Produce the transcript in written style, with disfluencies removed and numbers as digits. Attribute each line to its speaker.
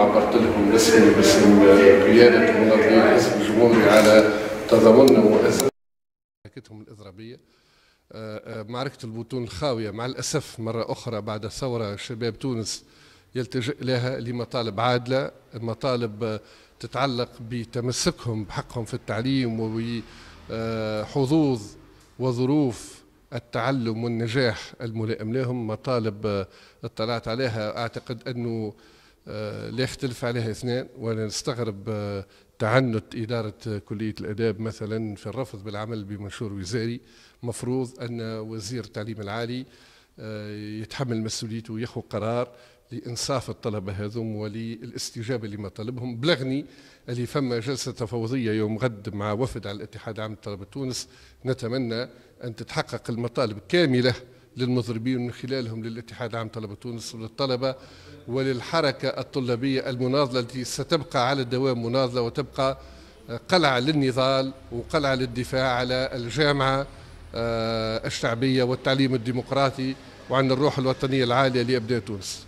Speaker 1: عبرت لهم باسمي باسم قيادة منظمين الحزب الجمهوري على تضامننا ومؤازرتهم الإضرابية. معركة البطون الخاوية مع الأسف مرة أخرى بعد ثورة شباب تونس يلتجئ لها لمطالب عادلة، المطالب تتعلق بتمسكهم بحقهم في التعليم وبحظوظ وظروف التعلم والنجاح الملائم لهم، مطالب اطلعت عليها أعتقد أنه لا يختلف عليها اثنان، وأنا نستغرب تعنت إدارة كلية الآداب مثلا في الرفض بالعمل بمنشور وزاري. مفروض أن وزير التعليم العالي يتحمل مسؤوليته ويأخذ قرار لإنصاف الطلبة هذم وللاستجابة لمطالبهم. بلغني اللي فما جلسة تفاوضية يوم غد مع وفد على الاتحاد العام لطلبة تونس، نتمنى أن تتحقق المطالب كاملة للمضربين من خلالهم للاتحاد العام لطلبة تونس وللطلبة وللحركة الطلابية المناضلة التي ستبقى على الدوام مناضلة وتبقى قلعة للنضال وقلعة للدفاع على الجامعة الشعبية والتعليم الديمقراطي وعن الروح الوطنية العالية لأبناء تونس.